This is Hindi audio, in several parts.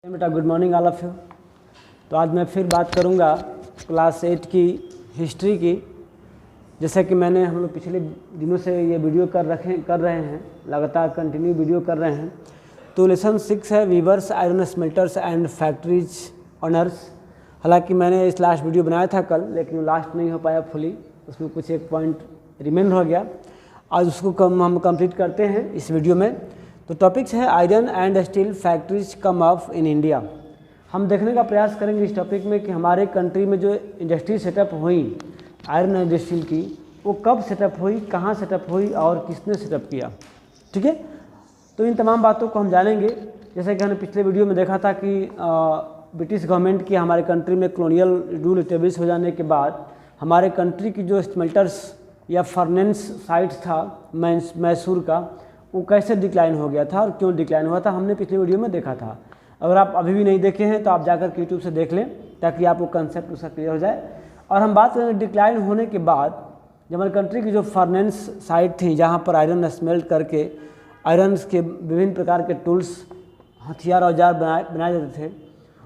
बेटा good morning all of you. तो आज मैं फिर बात करूंगा क्लास 8 की हिस्ट्री की। जैसे कि हम लोग पिछले दिनों से ये वीडियो कर रहे हैं, लगातार कंटिन्यू वीडियो कर रहे हैं। तो लेसन 6 है weavers iron smelters and factories owners. हालांकि मैंने इस लास्ट वीडियो बनाया था कल, लेकिन लास्ट नहीं हो पाया फुली, उसमें कुछ एक पॉइंट रिमेन हो गया। आज उसको हम कंप्लीट करते हैं इस वीडियो में। तो टॉपिक्स है iron and steel factories come up in India. हम देखने का प्रयास करेंगे इस टॉपिक में कि हमारे कंट्री में जो इंडस्ट्री सेटअप हुई आयरन एंड स्टील की, वो कब सेटअप हुई, कहाँ सेटअप हुई और किसने सेटअप किया। ठीक है, तो इन तमाम बातों को हम जानेंगे। जैसे कि हमने पिछले वीडियो में देखा था कि ब्रिटिश गवर्नमेंट की हमारे कंट्री में कॉलोनियल रूल इस्टेब्लिश हो जाने के बाद हमारे कंट्री की जो स्मेल्टर्स या फर्नेंस साइट था मैसूर का, वो कैसे डिक्लाइन हो गया था और क्यों डिक्लाइन हुआ था, हमने पिछले वीडियो में देखा था। अगर आप अभी भी नहीं देखे हैं तो आप जाकर यूट्यूब से देख लें, ताकि आपको कंसेप्ट उसका क्लियर हो जाए। और हम बात करेंगे डिक्लाइन होने के बाद जब हमारी कंट्री की जो फर्नेंस साइट थी, जहाँ पर आयरन स्मेल्ट करके आयरन के विभिन्न प्रकार के टूल्स, हथियार, औजार बनाए जाते थे,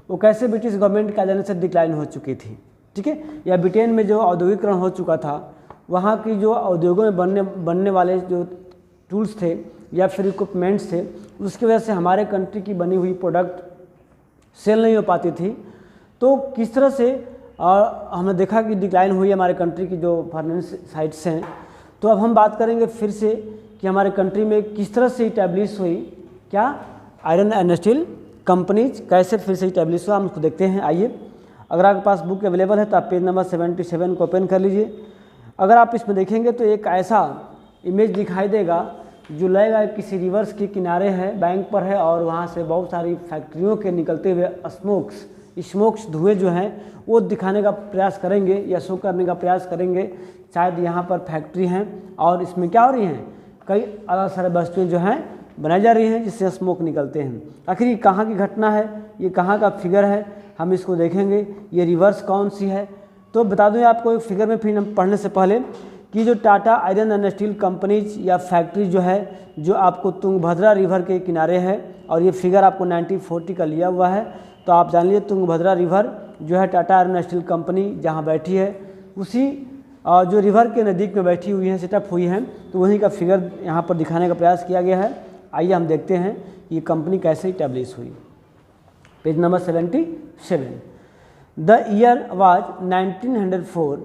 वो कैसे ब्रिटिश गवर्नमेंट के आ जाने से डिक्लाइन हो चुकी थी। ठीक है, या ब्रिटेन में जो औद्योगिकरण हो चुका था, वहाँ की जो उद्योगों में बनने वाले जो टूल्स थे या फिर इक्विपमेंट्स थे, उसकी वजह से हमारे कंट्री की बनी हुई प्रोडक्ट सेल नहीं हो पाती थी। तो किस तरह से हमने देखा कि डिक्लाइन हुई हमारे कंट्री की जो फर्नेंस साइट्स हैं। तो अब हम बात करेंगे फिर से कि हमारे कंट्री में किस तरह से इस्टेब्लिश हुई, क्या आयरन एंड स्टील कंपनीज कैसे फिर से इस्टेब्लिश हुआ, हम उसको देखते हैं। आइए, अगर आपके पास बुक अवेलेबल है तो आप पेज नंबर 77 को ओपन कर लीजिए। अगर आप इसमें देखेंगे तो एक ऐसा इमेज दिखाई देगा जो लगेगा किसी रिवर्स के किनारे है, बैंक पर है, और वहाँ से बहुत सारी फैक्ट्रियों के निकलते हुए स्मोक्स धुएँ जो हैं वो दिखाने का प्रयास करेंगे या शो करने का प्रयास करेंगे। शायद यहाँ पर फैक्ट्री हैं और इसमें क्या हो रही हैं, कई अलग सारे वस्तुएँ जो हैं बनाई जा रही हैं जिससे स्मोक निकलते हैं। आखिर ये कहाँ की घटना है, ये कहाँ का फिगर है, हम इसको देखेंगे। ये रिवर्स कौन सी है, तो बता दूँ आपको एक फिगर में फिर हम पढ़ने से पहले कि जो Tata iron and steel companies या फैक्ट्री जो है, जो आपको तुंगभद्रा रिवर के किनारे है, और ये फिगर आपको 1940 का लिया हुआ है। तो आप जान लीजिए तुंगभद्रा रिवर जो है Tata iron and steel company जहाँ बैठी है, उसी जो रिवर के नज़दीक में बैठी हुई है, सेटअप हुई है। तो वहीं का फिगर यहाँ पर दिखाने का प्रयास किया गया है। आइए हम देखते हैं ये कंपनी कैसे इस्टेब्लिश हुई। Page number 77। The year was 1904।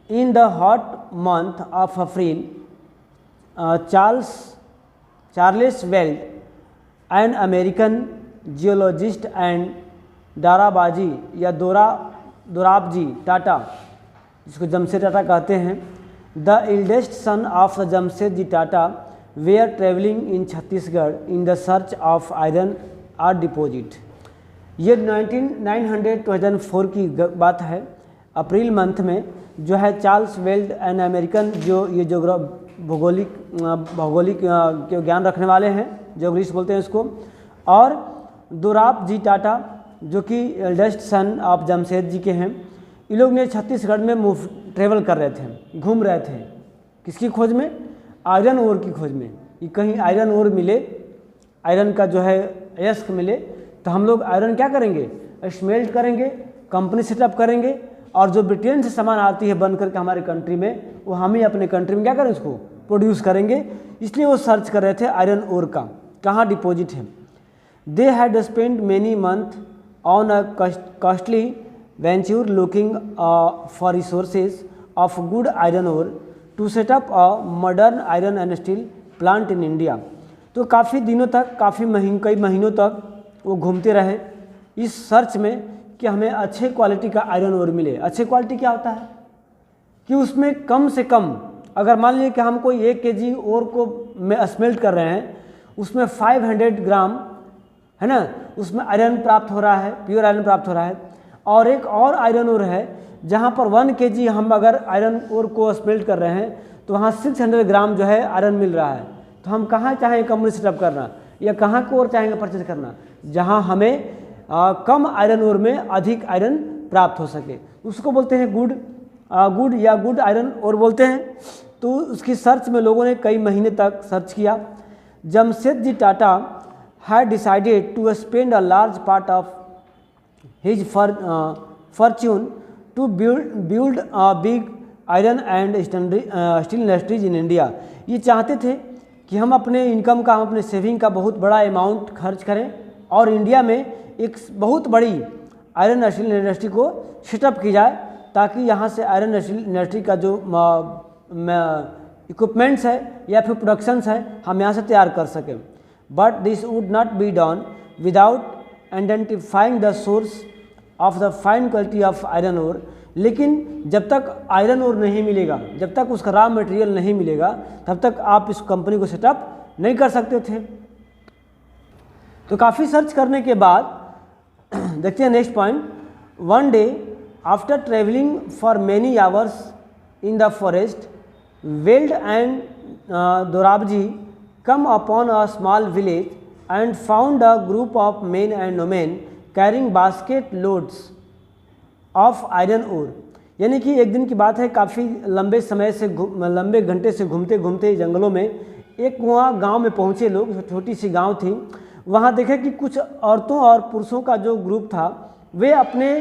In the hot month of April, Charles Weld, an American geologist, and Dorabji Tata, जिसको जमशेद टाटा कहते हैं, the eldest son of the Jamshed ji Tata, were traveling in Chhattisgarh in the search of iron ore deposit। ये 1904 की बात है। अप्रैल मंथ में जो है चार्ल्स वेल्ड एन अमेरिकन, जो ये भौगोलिक के ज्ञान रखने वाले हैं, जोग्राफिस्ट बोलते हैं इसको, और दोराब जी टाटा जो कि eldest son of Jamshed ji के हैं। ये लोग ने छत्तीसगढ़ में ट्रेवल कर रहे थे, घूम रहे थे, किसकी खोज में, आयरन ओर की खोज में। ये कहीं आयरन ओर मिले, आयरन का जो है अयस्क मिले, तो हम लोग आयरन क्या करेंगे, स्मेल्ट करेंगे, कंपनी सेटअप करेंगे, और जो ब्रिटेन से सामान आती है बन करके हमारे कंट्री में, वो हम ही अपने कंट्री में क्या करें, उसको प्रोड्यूस करेंगे। इसलिए वो सर्च कर रहे थे आयरन ओर का कहाँ डिपॉजिट है। They had spend many month on a costly venture looking for resources of good iron ore to setup a modern iron and steel plant in India. तो काफ़ी दिनों तक, कई महीनों तक वो घूमते रहे इस सर्च में कि हमें अच्छे क्वालिटी का आयरन ओर मिले। अच्छे क्वालिटी क्या होता है कि उसमें कम से कम, अगर मान लीजिए कि हम कोई 1 kg ओर को स्मेल्ट कर रहे हैं, उसमें 500 ग्राम है ना, उसमें आयरन प्राप्त हो रहा है, प्योर आयरन प्राप्त हो रहा है। और एक और आयरन ओर है जहाँ पर 1 kg हम अगर आयरन ओर को स्मेल्ट कर रहे हैं तो वहाँ 600 ग्राम जो है आयरन मिल रहा है। तो हम कहाँ चाहेंगे कंपनी सेटअप करना, या कहाँ को और चाहेंगे परचेज करना, जहाँ हमें कम आयरन ओर में अधिक आयरन प्राप्त हो सके, उसको बोलते हैं गुड आयरन ओर बोलते हैं। तो उसकी सर्च में लोगों ने कई महीने तक सर्च किया। Jamshed ji Tata had decided to spend a large part of his fortune to build a big iron and steel industries in India। ये चाहते थे कि हम अपने इनकम का, हम अपने सेविंग का बहुत बड़ा अमाउंट खर्च करें और इंडिया में एक बहुत बड़ी आयरन स्टील इंडस्ट्री को सेटअप की जाए, ताकि यहाँ से आयरन स्टील इंडस्ट्री का जो इक्विपमेंट्स है या फिर प्रोडक्शंस है हम यहाँ से तैयार कर सकें। But this would not be done without identifying the source of the fine quality of iron ore. लेकिन जब तक आयरन ओर नहीं मिलेगा, जब तक उसका रॉ मटेरियल नहीं मिलेगा, तब तक आप इस कंपनी को सेटअप नहीं कर सकते थे। तो काफ़ी सर्च करने के बाद देखते हैं next point. One day after travelling for many hours in the forest, weld and Dorabji come upon a small village and found a group of men and women carrying basket loads of iron ore। यानी कि एक दिन की बात है, काफ़ी लंबे समय से लंबे घंटे से घूमते घूमते जंगलों में एक वहाँ गांव में पहुँचे लोग, छोटी सी गांव थी। वहाँ देखे कि कुछ औरतों और पुरुषों का जो ग्रुप था वे अपने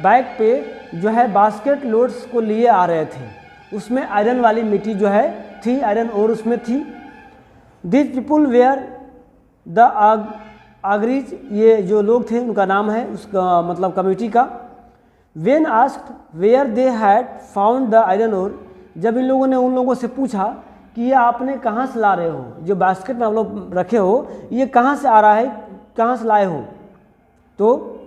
बैग पे जो है बास्केट लोड्स को लिए आ रहे थे। उसमें आयरन वाली मिट्टी जो है थी, आयरन ओर उसमें थी। दिस पीपुल वेयर द आगरीज, ये जो लोग थे उनका नाम है उसका मतलब कम्युनिटी का। When asked where they had found the iron ore, जब इन लोगों ने उन लोगों से पूछा कि ये आपने कहाँ से ला रहे हो, जो बास्केट में आप लोग रखे हो ये कहाँ से आ रहा है, कहाँ से लाए हो, तो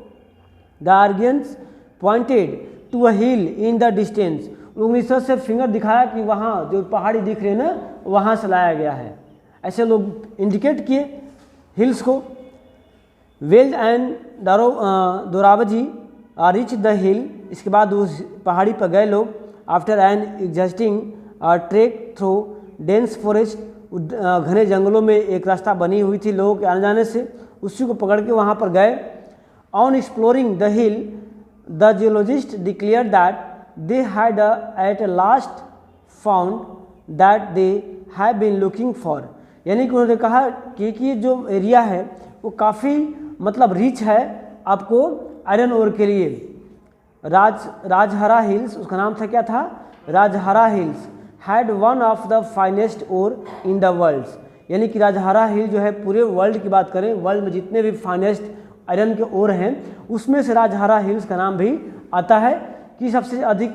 the Agarias pointed to a hill in the distance, लोगों ने इस तरह से फिंगर दिखाया कि वहाँ जो पहाड़ी दिख रही है ना वहाँ से लाया गया है, ऐसे लोग इंडिकेट किए हिल्स को। Weld and Dorabji reach the hill, इसके बाद उस पहाड़ी पर गए लोग। After an existing trek through dense forest, घने जंगलों में एक रास्ता बनी हुई थी लोगों के आने जाने से, उसी को पकड़ के वहाँ पर गए। On exploring the hill the geologist declare that they had at last found that they have been looking for. यानी कि उन्होंने कहा कि ये जो एरिया है वो काफ़ी मतलब रिच है आपको आयरन ओर के लिए। राजहरा हिल्स, उसका नाम था, क्या था, Rajhara hills, had one of the finest ore in the world. यानी कि राजहरा हिल जो है पूरे वर्ल्ड की बात करें, वर्ल्ड में जितने भी फाइनेस्ट आयरन के ओर हैं उसमें से राजहरा हिल्स का नाम भी आता है कि सबसे अधिक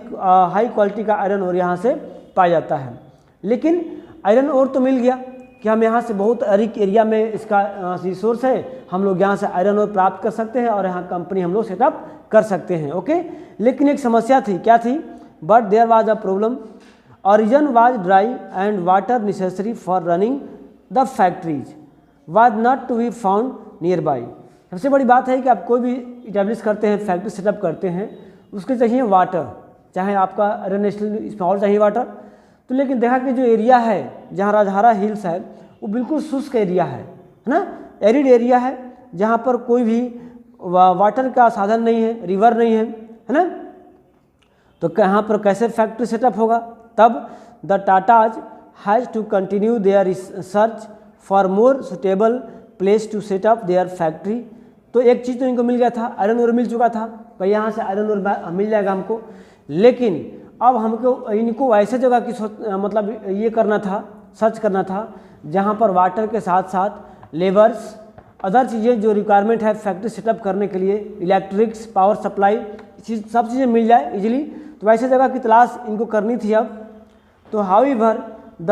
हाई क्वालिटी का आयरन ओर यहाँ से पाया जाता है। लेकिन आयरन ओर तो मिल गया कि हम यहाँ से बहुत रिच एरिया में इसका रिसोर्स है, हम लोग यहाँ से आयरन ओर प्राप्त कर सकते हैं और यहाँ कंपनी हम लोग सेटअप कर सकते हैं। ओके, लेकिन एक समस्या थी, क्या थी, but there was a problem. Origin was dry and water necessary for running the factories was not to be found nearby. सबसे बड़ी बात है कि आप कोई भी इस्टेब्लिश करते हैं, फैक्ट्री सेटअप करते हैं, उसके चाहिए वाटर, चाहे आपका आयरन स्टील इसमें और चाहिए वाटर। तो लेकिन देखा कि जो एरिया है जहाँ राजहरा हिल्स है वो बिल्कुल शुष्क एरिया है ना, एरिड एरिया है, जहाँ पर कोई भी वाटर का साधन नहीं है, रिवर नहीं है ना। तो यहाँ पर कैसे फैक्ट्री सेटअप होगा? तब the Tatas has to continue their search for more suitable place to setup their factory. तो एक चीज़ तो इनको मिल गया था, आयरन ओर मिल चुका था, भाई यहाँ से आयरन ओर मिल जाएगा हमको। लेकिन अब हमको इनको ऐसे जगह की मतलब ये करना था, सर्च करना था जहाँ पर वाटर के साथ साथ लेबर्स, अदर चीज़ें जो रिक्वायरमेंट है फैक्ट्री सेटअप करने के लिए, इलेक्ट्रिक्स, पावर सप्लाई, सब चीज़ें मिल जाए इजीली। तो वैसे जगह की तलाश इनको करनी थी अब। तो however the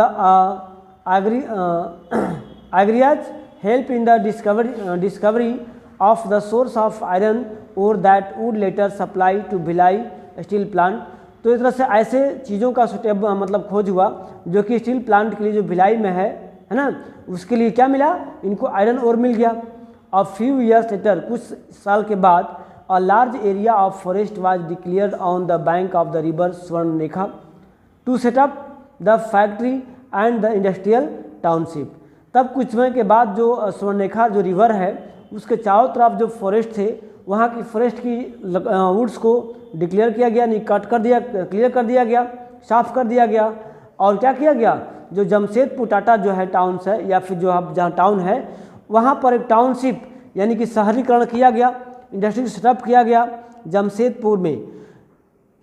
Agarias help in the discovery of the source of iron और that would later supply to Bhilai steel plant. तो इस तरह से ऐसे चीज़ों का सुटेबल मतलब खोज हुआ जो कि स्टील प्लांट के लिए जो भिलाई में है ना, उसके लिए क्या मिला, इनको आयरन ओर मिल गया। अ फ्यू ईयर्स लेटर, कुछ साल के बाद, a large area of forest was declared on the bank of the river Swarnarekha to setup the factory and the industrial township. तब कुछ समय के बाद जो स्वर्णरेखा जो रिवर है उसके चारों तरफ जो फॉरेस्ट थे, वहाँ की फॉरेस्ट की वुड्स को डिक्लेयर किया गया, नहीं कट कर दिया, क्लियर कर दिया गया, साफ कर दिया गया। और क्या किया गया, जो जमशेदपुर टाटा जो है टाउन्स है या फिर जो अब जहाँ टाउन है वहाँ पर एक टाउनशिप यानी कि शहरीकरण किया गया, इंडस्ट्री सेटअप किया गया जमशेदपुर में।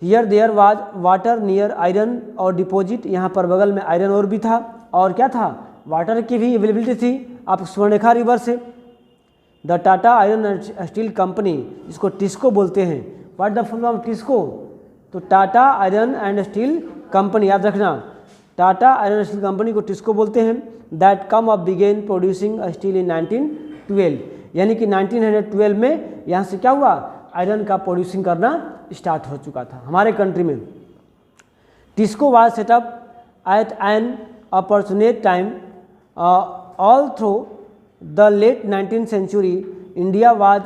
Here there was water near iron ore deposit, यहाँ पर बगल में आयरन और भी था और क्या था, वाटर की भी अवेलेबिलिटी थी आप स्वर्णरेखा रिवर से। The Tata iron and steel company, इसको टिस्को बोलते हैं। What the full form TISCO, तो Tata iron and steel company, याद रखना Tata iron and steel company को टिस्को बोलते हैं। That come of began producing steel in 1912, यानी कि 1912 में यहाँ से क्या हुआ, आयरन का प्रोड्यूसिंग करना स्टार्ट हो चुका था हमारे कंट्री में। TISCO was set up at an opportune time all through the late 19th century. India was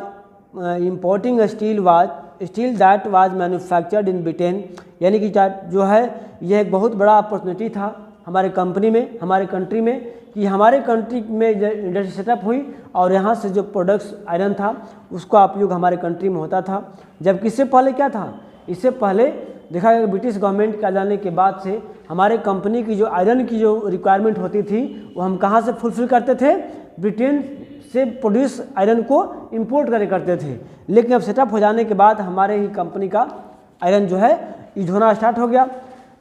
importing steel that was manufactured in Britain, यानी कि जो है यह एक बहुत बड़ा अपॉर्चुनिटी था हमारे कंपनी में, हमारे कंट्री में, कि हमारे कंट्री में इंडस्ट्री सेटअप हुई और यहाँ से जो प्रोडक्ट्स आयरन था उसका उपयोग हमारे कंट्री में होता था। जबकि इससे पहले क्या था, इससे पहले देखा गया ब्रिटिश गवर्नमेंट के आ जाने के बाद से हमारे कंपनी की जो आयरन की जो रिक्वायरमेंट होती थी वो हम कहाँ से फुलफिल करते थे, ब्रिटेन से प्रोड्यूस आयरन को इंपोर्ट करते थे। लेकिन अब सेटअप हो जाने के बाद हमारे ही कंपनी का आयरन जो है यूज होना स्टार्ट हो गया।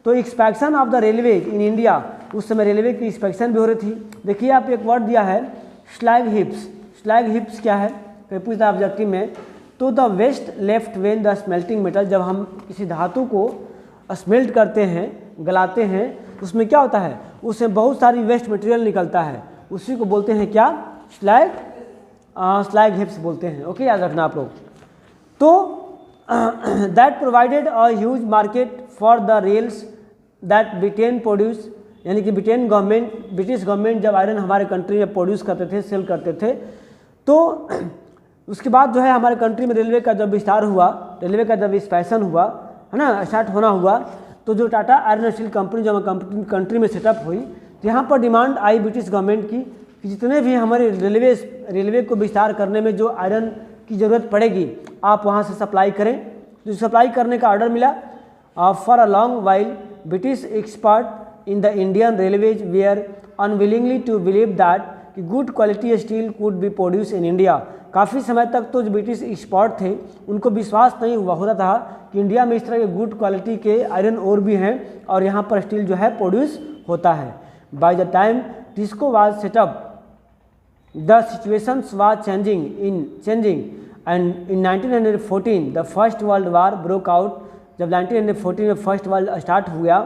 तो inspection of the railway in India, उस समय रेलवे की इंस्पेक्शन भी हो रही थी। देखिए आप एक वर्ड दिया है स्लैग हिप्स। स्लैग हिप्स क्या है, कहीं पूछता ऑब्जेक्टिव में, तो the waste left when the smelting metal, जब हम किसी धातु को स्मेल्ट करते हैं, गलाते हैं, उसमें क्या होता है, उसमें बहुत सारी वेस्ट मटेरियल निकलता है, उसी को बोलते हैं क्या, स्लैग हिप्स बोलते हैं। ओके, याद रखना आप लोग। तो that provided a huge market for the rails that Britain produce, यानी कि ब्रिटिश गवर्नमेंट जब आयरन हमारे कंट्री में प्रोड्यूस करते थे, सेल करते थे, तो उसके बाद जो है हमारे कंट्री में रेलवे का जब विस्तार हुआ, रेलवे का जब एक्सपेंशन हुआ है ना, स्टार्ट होना हुआ, तो जो टाटा आयरन स्टील कंपनी जब कंट्री में सेटअप हुई तो यहाँ पर डिमांड आई ब्रिटिश गवर्नमेंट की कि जितने भी हमारे रेलवे को विस्तार करने में जो आयरन की ज़रूरत पड़ेगी आप वहाँ से सप्लाई करें। तो सप्लाई करने का ऑर्डर मिला। For a long while British expert in the Indian railways were unwillingly to believe that कि good quality steel could be produce in India. काफ़ी समय तक तो जो ब्रिटिश एक्सपर्ट थे उनको विश्वास नहीं हुआ होता था कि इंडिया में इस तरह के गुड क्वालिटी के आयरन ओर भी हैं और यहाँ पर स्टील जो है प्रोड्यूस होता है। By the time TISCO was set up the situations was changing and in 1914 the first world war broke out. जब 1914 में फर्स्ट वर्ल्ड स्टार्ट हुआ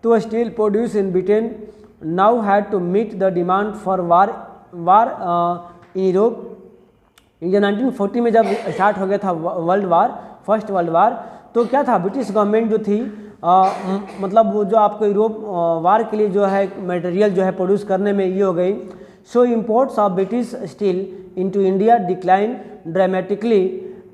तो steel produce in Britain now had to meet the demand for war in Europe. India 1940 में जब स्टार्ट हो गया था world war, first world war, तो क्या था, ब्रिटिश गवर्नमेंट जो थी मतलब वो जो आपको यूरोप वार के लिए जो है मटेरियल जो है प्रोड्यूस करने में ये हो गई। So imports of British steel into India decline dramatically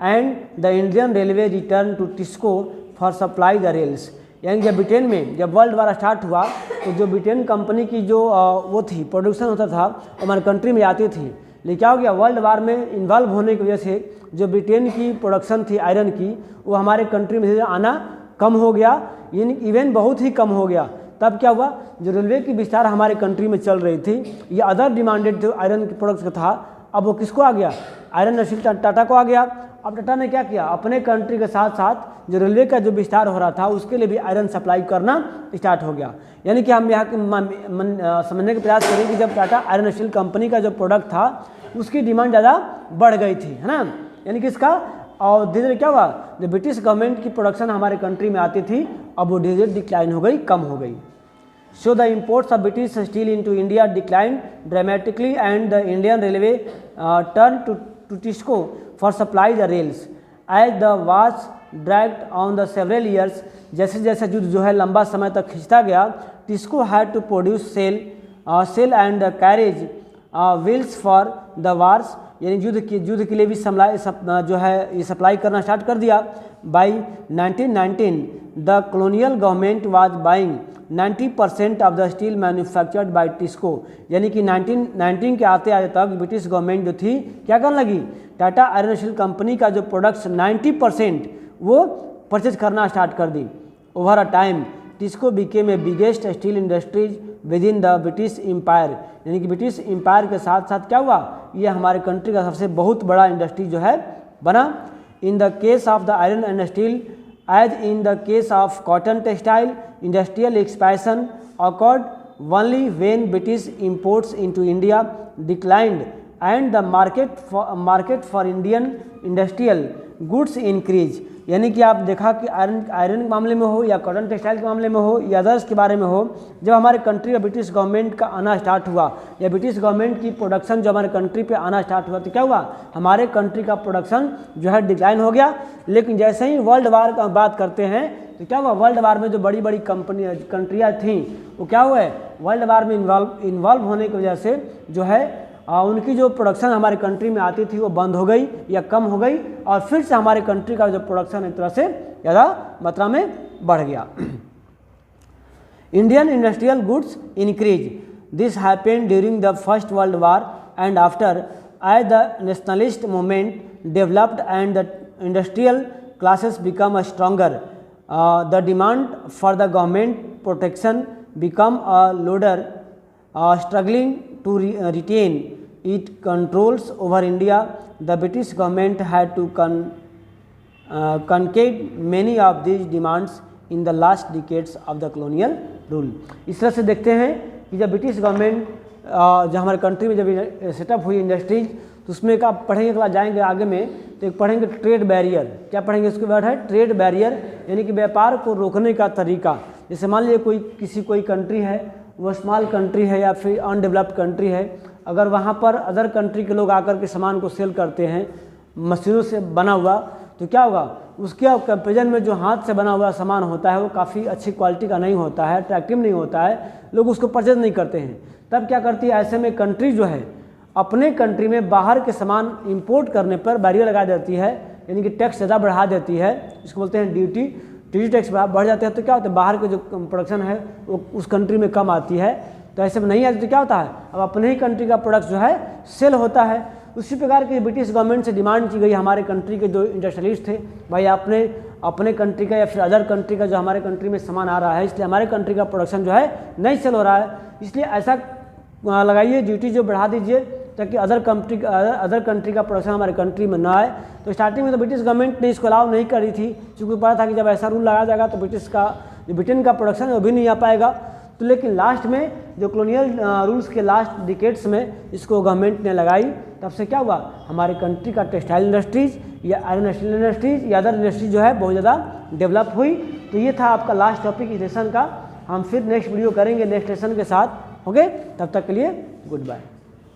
and the Indian railway return to TISCO for supply the rails. यानी जब ब्रिटेन में जब वर्ल्ड वार स्टार्ट हुआ तो जो ब्रिटेन कंपनी की जो वो थी प्रोडक्शन होता था हमारे कंट्री में आती थी, लेकिन क्या हो गया, वर्ल्ड वार में इन्वॉल्व होने की वजह से जो ब्रिटेन की प्रोडक्शन थी आयरन की वो हमारे कंट्री में आना कम हो गया, यानी इवन बहुत ही कम हो गया। तब क्या हुआ, जो रेलवे की विस्तार हमारे कंट्री में चल रही थी, ये अदर डिमांडेड जो आयरन के प्रोडक्ट्स का था, अब वो किसको आ गया, आयरन स्टील टाटा को आ गया। अब टाटा ने क्या किया, अपने कंट्री के साथ साथ जो रेलवे का जो विस्तार हो रहा था उसके लिए भी आयरन सप्लाई करना स्टार्ट हो गया। यानी कि हम यहाँ समझने का प्रयास करें कि जब टाटा आयरन स्टील कंपनी का जो प्रोडक्ट था उसकी डिमांड ज़्यादा बढ़ गई थी, है ना, यानी कि इसका, और धीरे धीरे क्या हुआ, जो ब्रिटिश गवर्नमेंट की प्रोडक्शन हमारे कंट्री में आती थी अब वो धीरे धीरे डिक्लाइन हो गई, कम हो गई। So the imports of British steel into India decline dramatically and the Indian railway turn to TISCO for supply the rails as the war dragged on the several years. जैसे जैसे युद्ध जो है लंबा समय तक खिंचता गया, TISCO had to produce shell and carriage wheels for the wars, यानी युद्ध के लिए भी जो है ये सप्लाई करना स्टार्ट कर दिया। By 1919 the colonial government was buying 90% of the steel manufactured by TISCO. यानी कि 1919 के आते आते तक ब्रिटिश गवर्नमेंट जो थी क्या करने लगी, टाटा आयरन स्टील कंपनी का जो प्रोडक्ट्स 90% वो परचेज करना स्टार्ट कर दी। Over a time TISCO became a biggest steel industries within the British empire, यानी कि ब्रिटिश एम्पायर के साथ साथ क्या हुआ, ये हमारे कंट्री का सबसे बहुत बड़ा इंडस्ट्री जो है बना। In the case of the iron and steel as in the case of cotton textile industrial expansion occurred only when British imports into India declined and the market for Indian industrial goods increase. यानी कि आप देखा कि आयरन के मामले में हो या कॉटन टेक्सटाइल के मामले में हो या अदर्स के बारे में हो, जब हमारे कंट्री में ब्रिटिश गवर्नमेंट का आना स्टार्ट हुआ या ब्रिटिश गवर्नमेंट की प्रोडक्शन जो हमारे कंट्री पे आना स्टार्ट हुआ तो क्या हुआ, हमारे कंट्री का प्रोडक्शन जो है डिक्लाइन हो गया। लेकिन जैसे ही वर्ल्ड वार का बात करते हैं तो क्या हुआ, वर्ल्ड वार में जो बड़ी बड़ी कंट्रियाँ थीं वो क्या हुआ है, वर्ल्ड वार में इन्वॉल्व होने की वजह से जो है उनकी जो प्रोडक्शन हमारे कंट्री में आती थी वो बंद हो गई या कम हो गई, और फिर से हमारे कंट्री का जो प्रोडक्शन एक तरह से ज़्यादा मात्रा में बढ़ गया। Indian industrial goods increase, this happened during the first world war and after as the nationalist movement developed and the industrial classes become stronger, the demand for the government protection become a louder struggling to retain its controls over India. The British government had to concede many of these demands in the last decades of the colonial rule. इस तरह से देखते हैं कि जब ब्रिटिश गवर्नमेंट जब हमारे कंट्री में जब सेटअप हुई इंडस्ट्रीज, तो उसमें का पढ़ेंगे, क्लास जाएंगे आगे में तो एक पढ़ेंगे ट्रेड बैरियर। क्या पढ़ेंगे, उसके वर्ड है ट्रेड बैरियर, यानी कि व्यापार को रोकने का तरीका। जैसे मान लीजिए कोई कंट्री है, वो स्मॉल कंट्री है या फिर अनडेवलप्ड कंट्री है, अगर वहाँ पर अदर कंट्री के लोग आकर के सामान को सेल करते हैं मशीनों से बना हुआ, तो क्या होगा, उसके कंपेरिजन में जो हाथ से बना हुआ सामान होता है वो काफ़ी अच्छी क्वालिटी का नहीं होता है, अट्रैक्टिव नहीं होता है, लोग उसको परचेज नहीं करते हैं। तब क्या करती है, ऐसे में कंट्री जो है अपने कंट्री में बाहर के सामान इंपोर्ट करने पर बैरियर लगा देती है, यानी कि टैक्स ज़्यादा बढ़ा देती है, इसको बोलते हैं ड्यूटी टैक्स बढ़ जाते हैं। तो क्या होता है, बाहर के जो प्रोडक्शन है वो उस कंट्री में कम आती है, तो ऐसे में नहीं आती तो क्या होता है, अब अपने ही कंट्री का प्रोडक्ट जो है सेल होता है। उसी प्रकार की ब्रिटिश गवर्नमेंट से डिमांड की गई हमारे कंट्री के जो इंडस्ट्रियलिस्ट थे, भाई अपने कंट्री का या फिर अदर कंट्री का जो हमारे कंट्री में सामान आ रहा है, इसलिए हमारे कंट्री का प्रोडक्शन जो है नहीं सेल हो रहा है, इसलिए ऐसा लगाइए ड्यूटी जो बढ़ा दीजिए ताकि अदर कंट्री का प्रोडक्शन हमारे कंट्री में ना आए। तो स्टार्टिंग में तो ब्रिटिश गवर्नमेंट ने इसको अलाउ नहीं करी थी, क्योंकि पता था कि जब ऐसा रूल लगाया जाएगा तो ब्रिटेन का प्रोडक्शन है वो भी नहीं आ पाएगा। तो लेकिन लास्ट में जो कॉलोनियल रूल्स के लास्ट डिकेड्स में इसको गवर्नमेंट ने लगाई, तब से क्या हुआ, हमारे कंट्री का टेक्सटाइल इंडस्ट्रीज या आयरन स्टील इंडस्ट्रीज या अदर इंडस्ट्रीज जो है बहुत ज़्यादा डेवलप हुई। तो ये था आपका लास्ट टॉपिक इस सेशन का। हम फिर नेक्स्ट वीडियो करेंगे नेक्स्ट सेशन के साथ। ओके, तब तक के लिए गुड बाय।